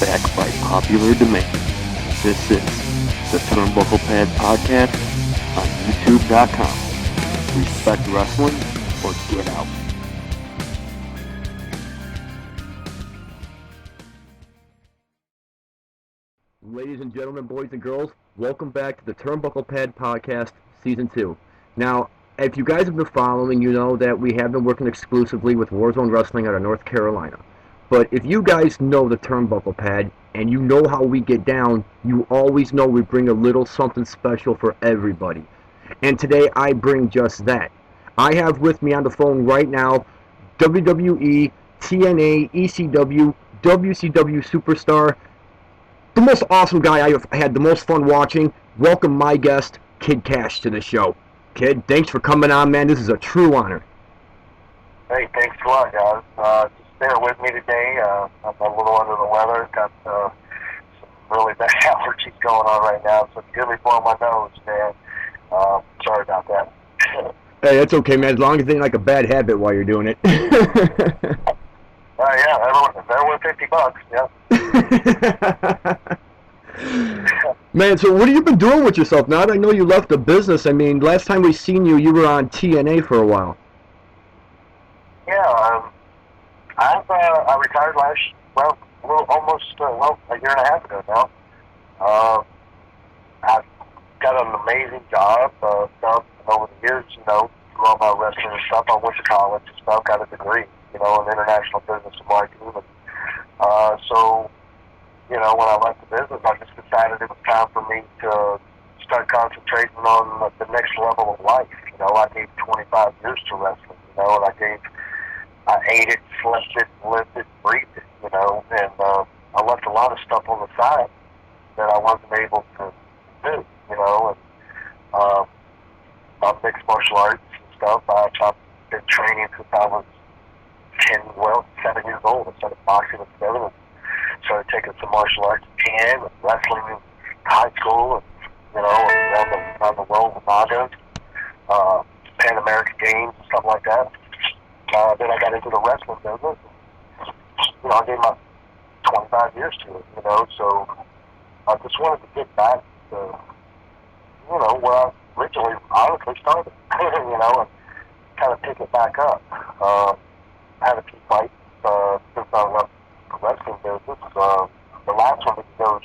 back by popular demand. This is the Turnbucklepad Podcast on YouTube.com. Respect wrestling or get out. Ladies and gentlemen, boys and girls, welcome back to the Turnbucklepad Podcast Season 2. Now, if you guys have been following, you know that we have been working exclusively with Warzone Wrestling out of North Carolina. But if you guys know the Turnbucklepad and you know how we get down, you always know we bring a little something special for everybody. And today I bring just that. I have with me on the phone right now WWE, TNA, ECW, WCW superstar, the most awesome guy I have had the most fun watching. Welcome my guest, Kid Kash, to the show. Kid, thanks for coming on, man. This is a true honor. Hey, thanks a lot, guys. Just bear with me today. I'm a little under the weather. Got some really bad allergies going on right now, so if you hear me blowing my nose, man, sorry about that. Hey, that's okay, man, as long as it ain't like a bad habit while you're doing it. Yeah, they're worth $50, yeah. Man, so what have you been doing with yourself now that I know you left the business? I mean, last time we seen you, you were on TNA for a while. Yeah, I retired almost a year and a half ago now. I've got an amazing job, done over the years, through all my wrestling and stuff. I went to college and stuff, got a degree, in international business and marketing. And, so, when I left the business, I just decided it was time for me to start concentrating on the next level of life. I gave 25 years to wrestling, and I ate it, slept it, lived it, breathed it, and I left a lot of stuff on the side that I wasn't able to do, and mixed martial arts and stuff. I've been training since I was 7 years old. I started boxing at 7 and started taking some martial arts at 10 and wrestling in high school and, around the world with Nagas, Pan American Games and stuff like that. Then I got into the wrestling business. And, I gave my 25 years to it, so I just wanted to get back to, where I originally honestly started, and kind of pick it back up. I had a few fights since I left the wrestling business. The last one goes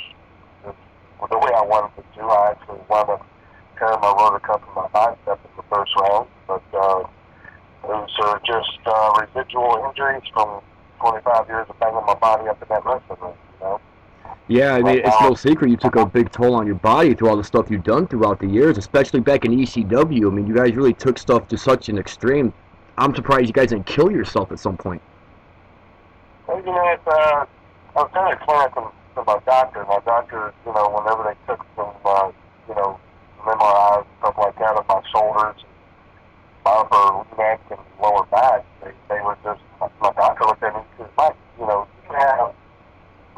the way I wanted it to. I actually wound up tearing my rotor cuff in my bicep in the first round, but those are just residual injuries from 25 years of banging my body up in that wrestling ring, Yeah, I mean, it's no secret you took a big toll on your body through all the stuff you've done throughout the years, especially back in ECW. I mean, you guys really took stuff to such an extreme. I'm surprised you guys didn't kill yourself at some point. Well, I was kind of explaining to my doctor. My doctor, whenever they took some, MRIs and stuff like that of my shoulders, my upper neck and lower back, they were just, my doctor looked at me and said, Mike, you have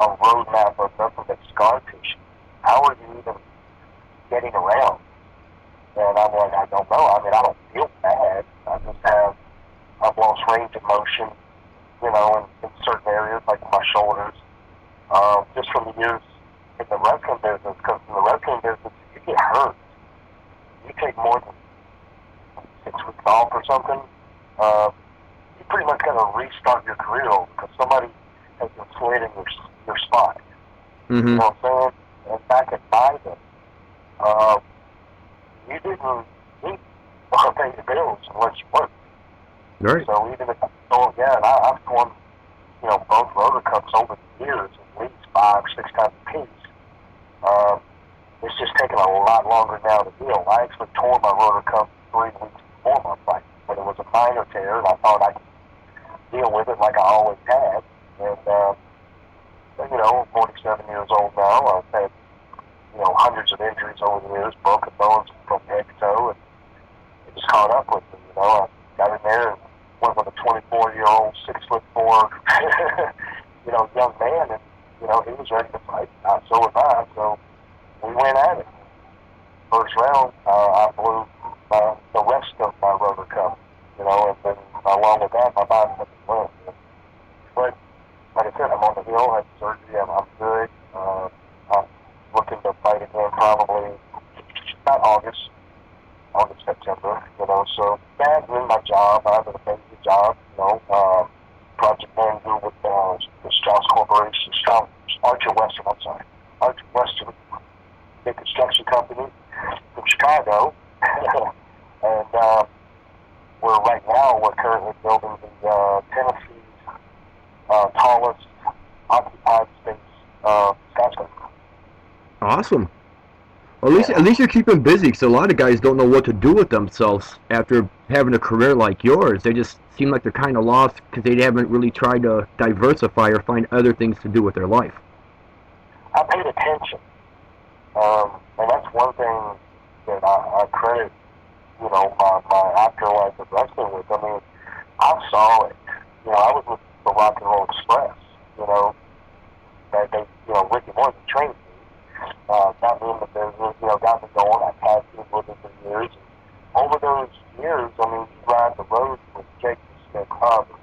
a roadmap of nothing but scar tissue. How are you even getting around? And I'm like, I don't know. I mean, I don't feel bad. I've lost range of motion, in certain areas, like in my shoulders, just from the years in the wrestling business. Because in the wrestling business, if you get hurt, you take more than 6 weeks off or something, you pretty much got to restart your career over because somebody has been slid in your spot. Mm-hmm. You know what I'm saying? And back at Biden, you didn't need to pay the bills unless you worked. Right. So even if and I've torn, both rotor cuffs over the years, at least 5-6 times a piece. It's just taken a lot longer now to heal. I actually tore my rotor cuff 3 weeks before my fight, but it was a minor tear, and I thought I could deal with it like I always had. And, I'm 47 years old now. I've had, hundreds of injuries over the years, broken bones from head to toe, and it just caught up with me, I got in there and went with a 24-year-old, 6'4", young man, and, he was ready to fight. So was I, so we went at it. First round, I blew the rest of my rotor cuff, and then along with that, my bicep went. But like I said, I'm on the deal. Had surgery. I'm good. I'm looking to fight again probably about September. So that's in my job. I have an amazing job. Project manager with the Strauss Corporation, Archer Western, big construction company from Chicago, and we're currently building the Tennessee's tallest occupied space skyscraper. Awesome. Well, at least you're keeping busy, because a lot of guys don't know what to do with themselves after having a career like yours. They just seem like they're kind of lost because they haven't really tried to diversify or find other things to do with their life. I paid attention, and that's one thing that I credit, my afterlife of wrestling with. I mean, I saw it. I was with the Rock and Roll Express. Ricky Morton trained me. Got me in the business, got me going. I passed him with him for years. Over those years, I mean, you ride the road with Jake Smith Roberts,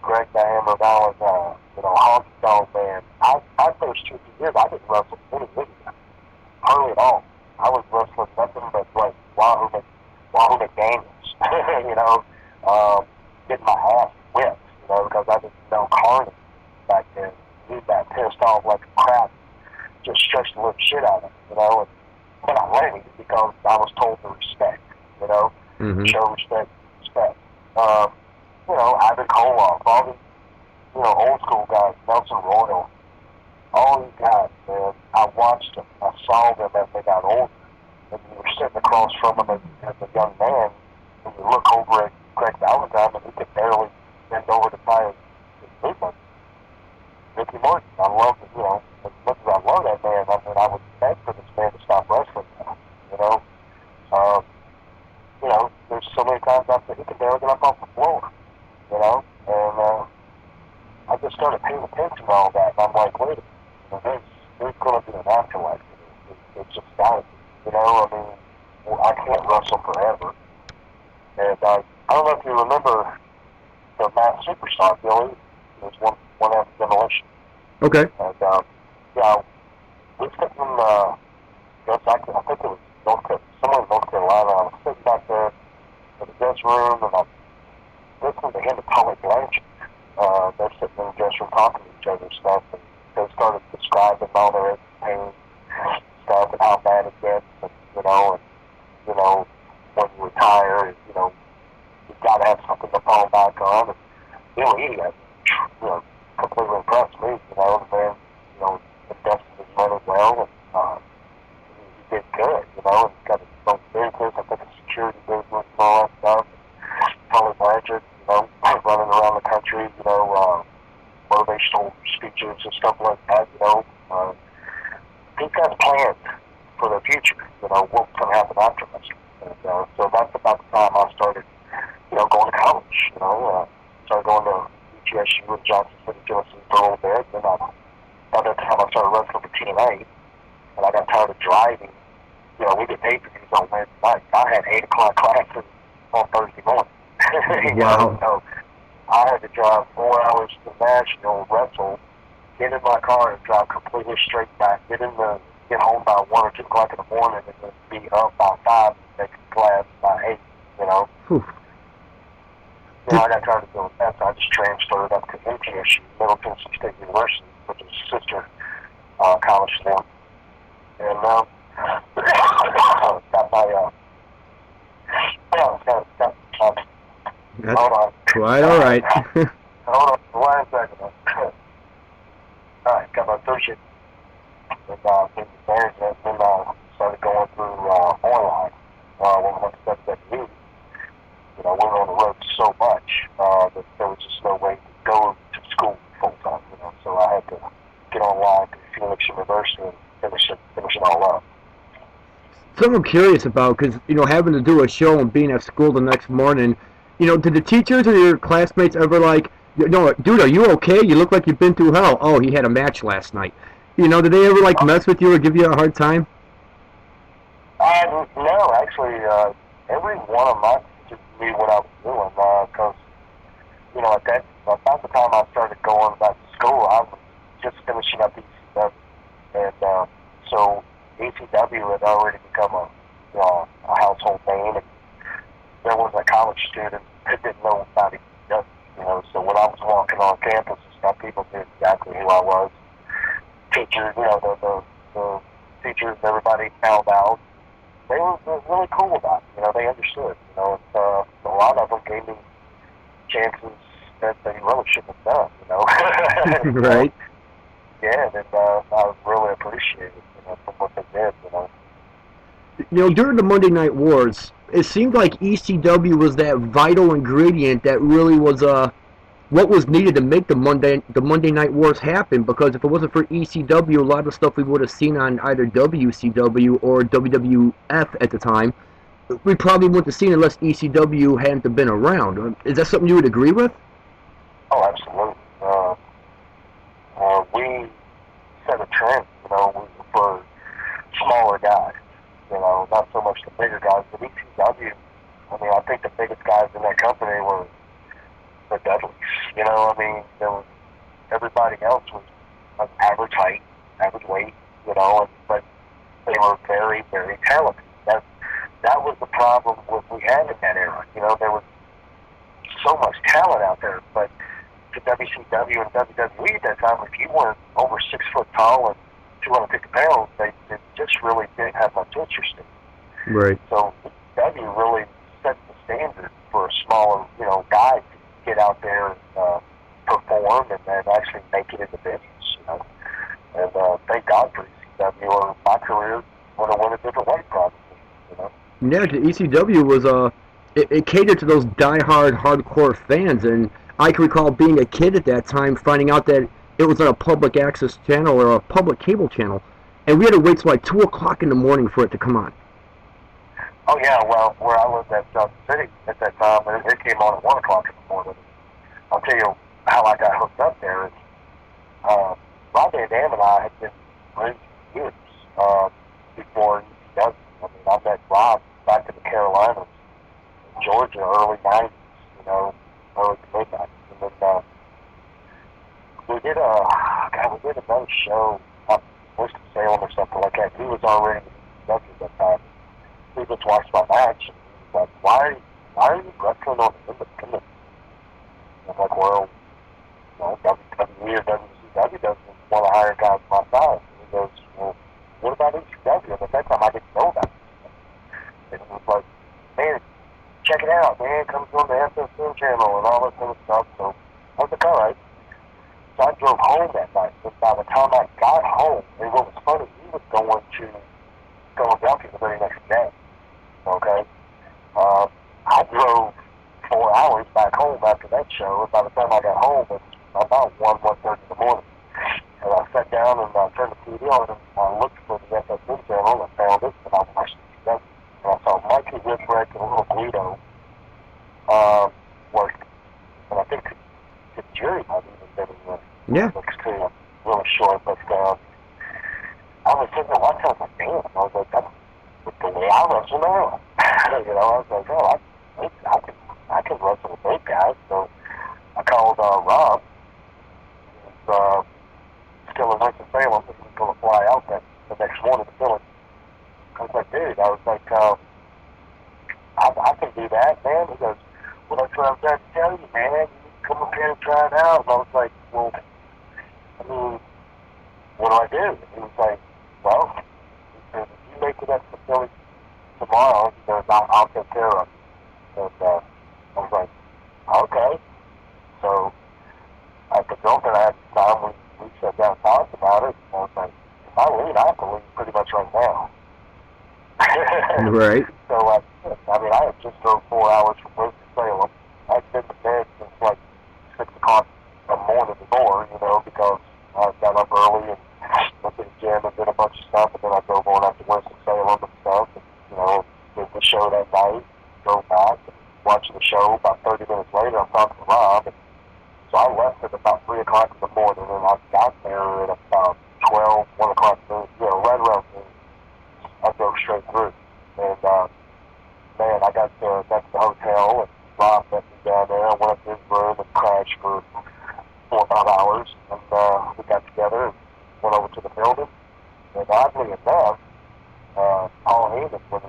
Greg the Hammer Valentine, Honky Dog Man. I first 2 years, I didn't wrestle any video. Hardly at all. I was wrestling nothing but like Wahoo McDaniels, getting my ass whipped, because I didn't know Carney back then. He got pissed off like a crap. Just stretched the living shit out of him, and but I let him because I was told to respect, Mm-hmm. show respect. Ivan Koloff, all these, old school guys, Nelson Royal, all these guys, man, I watched them, I saw them as they got older, and you were sitting across from them as a young man, and you look over at Greg Valentine, and he could barely bend over to tie his movement. Ricky Morton, I love it, as much as I love that man, I mean, I would beg for this man to stop wrestling now, there's so many times I said he can barely get up off the floor, and I just started paying attention to all that, and I'm like, wait a minute, there's going to be an afterlife to this. It's just got to be, I mean, I can't wrestle forever. And I don't know if you remember the Matt Superstar, Billy. It was one after Demolition. Okay. And, we're sitting in, I think it was somewhere in North Carolina. I was sitting back there in the dress room, and I'm listening to him and Tully Blanchard. They're sitting in the dress room talking to each other and stuff, and they started describing all their pain stuff and how bad it gets, and, when you retire, you've got to have something to fall back on. And, he had, completely impressed me, the man, invested his money well, and he did good, and he's got his own business, I think a security business and all that stuff. Tully Blanchard, running around the country, motivational speeches and stuff like that, he's got plans for the future, what's going to happen after this. And, so that's about the time I started, going to college, started going to UTSU in Johnson City, Tennessee for a little bit, and then by that time I started wrestling for TNA, and I got tired of driving. We get paid for these on Wednesday night. I had 8 o'clock classes on Thursday morning. Wow. So I had to drive 4 hours to Nashville, wrestle, get in my car and drive completely straight back, get home by 1 or 2 o'clock in the morning, and then be up by 5 and make class by 8, Whew. I got tired of doing that, so I just transferred up to MTSU, Middle Tennessee State University, which is a sister college to them. And got my, That's hold on. quite all right. Hold on, 1 second. All right, got my associate in management, and then started going through online when we went to WWE. We were on the road so much that there was just no way to go to school full time. So I had to get online to Phoenix University and finish it all up. Something I'm curious about, because, having to do a show and being at school the next morning, did the teachers or your classmates ever dude, are you okay? You look like you've been through hell. Oh, he had a match last night. Did they ever, mess with you or give you a hard time? No, actually, every one of my teachers knew what I was doing, because, about the time I started going back to school, I was just finishing up ECW. And so ECW had already become a household name. And there was a college student that didn't know about ECW. You know, so when I was walking on campus and stuff, people knew exactly who I was. Teachers, you know, the teachers, everybody found out. They were really cool about it. You know, they understood. You know, a lot of them gave me chances that they really shouldn't have done. You know, Right. Yeah, and I really appreciate it. You know, from what they did. You know, during the Monday Night Wars, it seemed like ECW was that vital ingredient that really was what was needed to make the Monday Night Wars happen. Because if it wasn't for ECW, a lot of the stuff we would have seen on either WCW or WWF at the time, we probably wouldn't have seen unless ECW hadn't have been around. Is that something you would agree with? Oh, absolutely. We set a trend, you know, for smaller guys. You know, not so much the bigger guys, but ECW. I mean, I think the biggest guys in that company were the Dudleys. You know, I mean, everybody else was like average height, average weight. You know, but they were very, very talented. That was the problem we had in that era. You know, there was so much talent out there, but to WCW and WWE at that time, if you weren't over 6 foot tall and 250 pounds, they just really didn't have much interest in. Right. So W really set the standard for a smaller, you know, guy to get out there and perform and then actually make it in the business, you know. And thank God for ECW, or my career would have went a different way probably, you know. Yeah, the ECW was it catered to those die-hard, hardcore fans, and I can recall being a kid at that time, finding out that it was on a public access channel or a public cable channel, and we had to wait till like 2 o'clock in the morning for it to come on. Oh yeah, well, where I lived at South City at that time, it came on at 1 o'clock in the morning. I'll tell you how I got hooked up there. Rob Van Dam and I had been friends for years before ECW. I mean, I met Rob back in the Carolinas, Georgia, early 90s, you know, early to mid 90s. And then we did another show up Winston-Salem or something like that. He was already in at that time. We just watched my match, and he was like, why are you wrestling on the independent? I'm like, well, you know, WWE or WCW doesn't want to hire guys my size. And he goes, well, what about ECW? And at that time, I didn't know that. And he was like, man, check it out, man. It comes on the FSN channel and all that kind of stuff. So I was like, all right. So I drove home that night. But by the time I got home, and what was funny, he was going to Philadelphia the very next day. Okay? I drove 4 hours back home after that show, and by the time I got home, it was about 1:30 in the morning. And I sat down and I turned the TV on, and I looked for the FSN channel, and I found it, and I watched it. And I saw Mikey Whipwreck and Little Guido work. And I think the jury might even been in the looks too really short, but I was sitting there watching, I was like, damn, I was like, that's the way I wrestle now. You know, I was like, oh, I can wrestle with those guys. So I called Rob, who's still in Winston-Salem, and he was going to fly out the next morning to Philly. I was like, dude, I was like, I can do that, man. He goes, well, that's what I was trying to tell you, man. You come up here and try it out. And I was like, well, I mean, what do I do? And he was like, well, he said, if you make it up to Philly tomorrow, he goes, I'll take care of it. And I was like, okay. So at the girlfriend I had at the time, we sat down and talked about it. And I was like, if I leave, I have to leave pretty much right now. Right. So, I mean, I had just drove 4 hours from Winston-Salem. I'd been to bed since like 6 o'clock in the morning before, you know, because I got up early and went to the gym and did a bunch of stuff, and then I drove on up to Winston-Salem and stuff, and, you know, did the show that night, drove back, and watching the show. About 30 minutes later, I'm talking to Rob, and so I left at about 3 o'clock in the morning, and I got there at about 1 o'clock noon, you know, right around noon. I drove straight through, and man, I got to the hotel, and Rob met me down there. I went up to his room and crashed for 4 or 5 hours, and we got together, oddly enough, Paul Heyman, when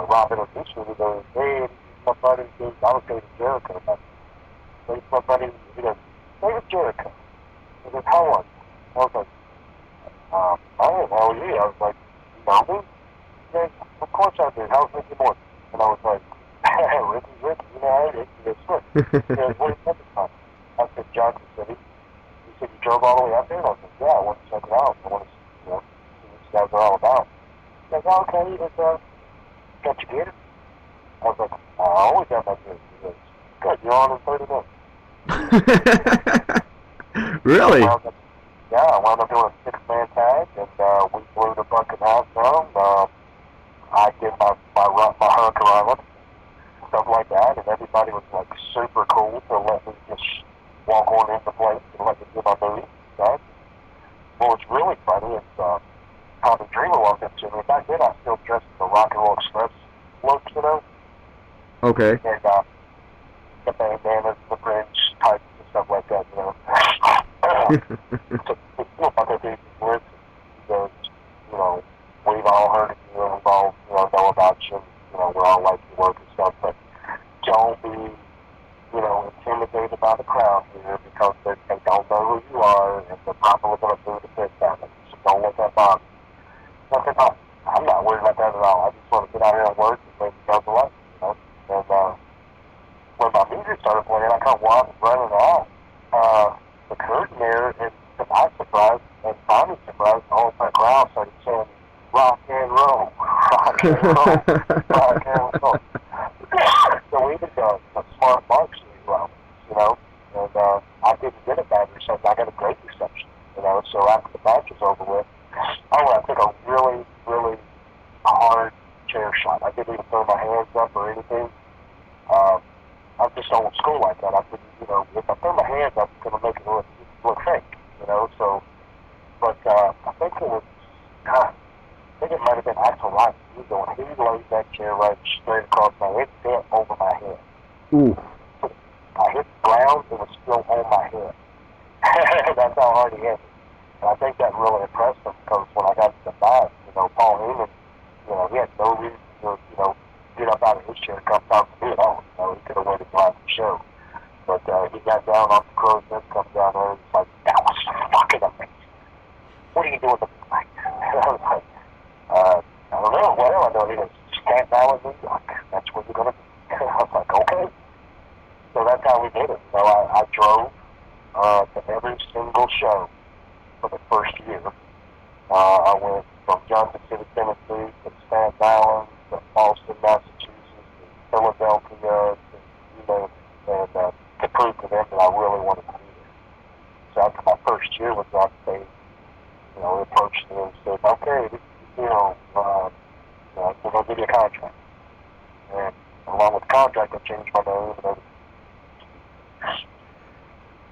Robin introduced me, he goes, hey, this is my buddy, dude. I was dating Jericho. He's my buddy. He goes, David Jericho. He goes, how are you? I was like, I didn't know you. I was like, you know me? He goes, of course I did. How's Ricky Morton? And I was like, Ricky's Ricky. You know how it is. He goes, look. He goes, what are you thinking about? I said, Johnson City. He said, you drove all the way up there? And I was like, yeah, I want to check it out. I want to see what you guys are all about. He goes, oh, okay. He goes, got your gear? I was like, I always have my gear. He goes, good, you're on in 30 minutes. Really? I wound up doing a 6-man tag, and we blew the bucket house down. I did my Hurricane Island, stuff like that, and everybody was like super cool to let me just walk on into place and let me do my moves. Right? What was really funny is Tommy Dreamer walked up to me. Back then, I still dressed in the Rock and Roll Express looks, you know. Okay. And the bandanas, the fringe types and stuff like that, you know. So, other people with, because, you know, we've all heard of you, and we've all, know about you, you know, we're all like your work and stuff, but don't be, you know, intimidated by the crowd here, because they don't know who you are, and they're probably going to do the piss out of you, so don't let that bother you. I said, no, I'm not worried about that at all. I just want to get out here and work and make it go to life, you know. And when my music started playing, I come walking, running out. The curtain there, and to my surprise, and Tommy's surprise, the whole crowd started saying, rock and roll, rock and roll, rock and roll. So we did a smart marketing run, you know, and I didn't get a bad reception. I got a great reception, you know. So after the match was over with, I took a really, really hard chair shot. I didn't even throw my hands up or anything. I'm just old school like that. I couldn't, you know, if I throw my hands up, it's going to make it look fake, you know. So, but I think it was, I think it might have been Axel Wright. He laid that chair right straight across my head, bent over my head. Ooh. So I hit the ground, it was still on my head. That's how hard he hit me. And I think that really impressed him, because when I got to the back, you know, Paul Heyman, you know, he had no reason to, you know, get up out of his chair and come talk to me at all. You know, he could have waited till after the show. But he got down off the crow's nest, come down there, and he's like, that was fucking amazing. What are you doing tonight? And I was like, I don't know. Well, I know he was stand down with me. Like, that's what you're going to do. I was like, okay. So that's how we did it. You know, I drove to every single show for the first year. I went from Johnson City, Tennessee, to Staten Island, to Boston, Massachusetts, to Philadelphia, to, you know, and to prove to them that I really wanted to be there. So after my first year was up, they, you know, approached me and said, okay, we're going to give you a contract. And along with the contract, I changed my name and everything.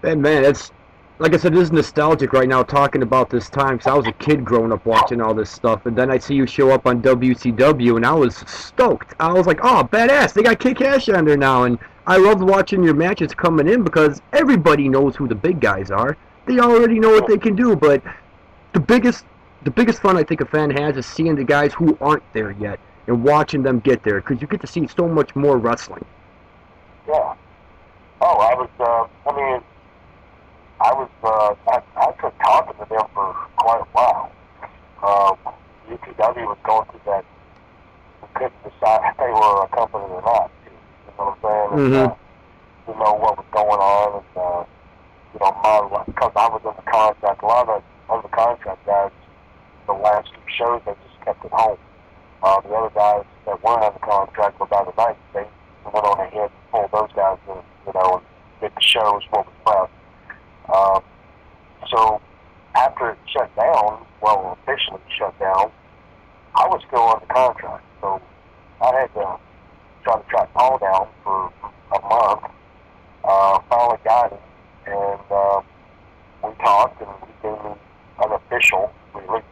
And man, it's, like I said, this is nostalgic right now talking about this time, because I was a kid growing up watching all this stuff, and then I see you show up on WCW, and I was stoked. I was like, oh, badass, they got Kash on there now, and I loved watching your matches coming in, because everybody knows who the big guys are. They already know what they can do, but the biggest fun I think a fan has is seeing the guys who aren't there yet, and watching them get there, because you get to see so much more wrestling. Yeah. Oh, I took talking to them for quite a while. UPW was going through that. We couldn't decide if they were a company or not. You know what I'm saying? Mm-hmm. And, you know what was going on, and you know, because I was in the contract. A lot of the contract guys, the last few shows, they just kept it home. The other guys that weren't on the contract were by the night. They went on ahead and pulled those guys in, you know, and did the shows what was left. So after it shut down, well, officially shut down, I was still on the contract. So I had to try to track Paul down for a month. Finally got him, and we talked, and he gave me an official release.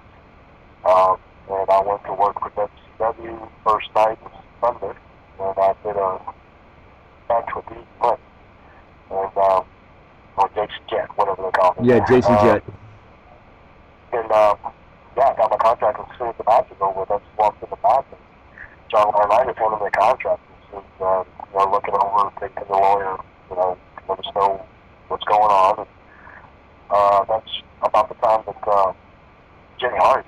And I went to work for WCW. First night was Sunday, and I did a match with Easy Money. And or Jason Jet, whatever they call him. Yeah, Jason Jet. And I got my contract as soon as the match was over. I just walked in the match, and John Laurinaitis handed me the contract. He was, looking over, taking the lawyer, let us know what's going on. And that's about the time that Jimmy Hart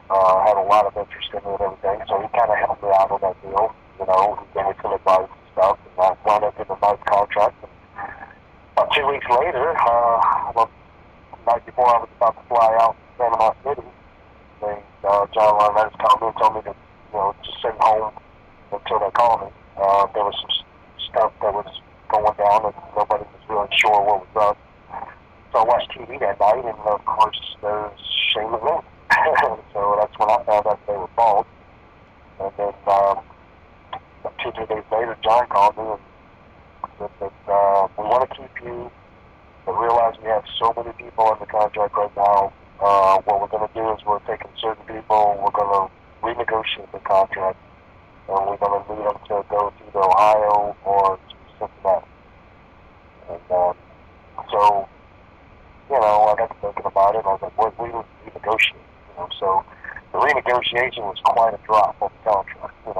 had a lot of interest in me and everything, so he kind of helped me out on that deal. He gave me some advice and stuff, and I wound up in a nice contract. And about 2 weeks later, the night before I was about to fly out to Panama City, John Laurinaitis called me and told me to, just sit home until they called me. There was some stuff that was going down, and nobody was really sure what was up. So I watched TV that night, and of course, there's Shane McMahon. So that's when I found out they were bald. And then 2 or 3 days later, John called me and said that we want to keep you, but realize we have so many people in the contract right now. What we're going to do is we're taking certain people, we're going to renegotiate the contract, and we're going to need them to go to either Ohio or to Cincinnati. And so, I got to thinking about it, and I was like, what we would renegotiate? So the renegotiation was quite a drop on the contract, and I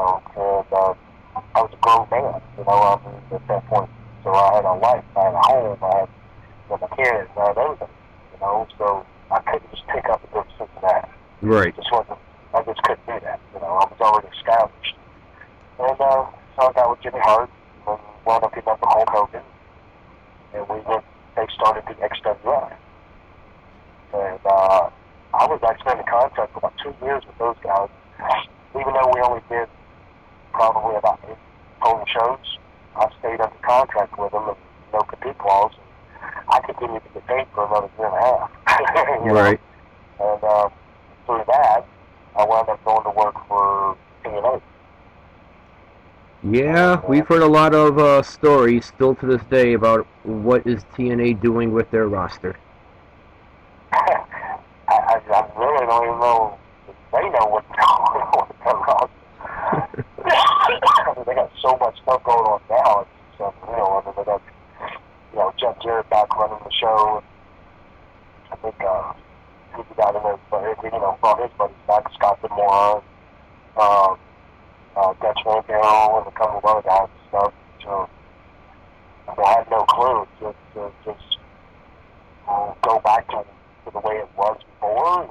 was a grown man, at that point. So I had a life, I had a home, I had my kids, I had everything, so I couldn't just pick up and go to Cincinnati. Right. I just couldn't do that, I was already established. And so I got with Jimmy Hart, and wound up getting up with Hulk Hogan, and they started the XWF. And I was actually in the contract for about 2 years with those guys, even though we only did probably about 8 total shows. I stayed under contract with them and no compete clause. I continued to get paid for another year and a half. Right. And through that, I wound up going to work for TNA. Yeah, we've heard a lot of stories still to this day about what is TNA doing with their roster. I really don't even know if they know what's going on with their roster. They got so much stuff going on now. It's unreal. They got, Jeff Jarrett back running the show. I think he got in there, brought his buddies back, Scott Demora, Dutch Mantel, and a couple of other guys and stuff. So I had no clue. Just go back to the way it was before,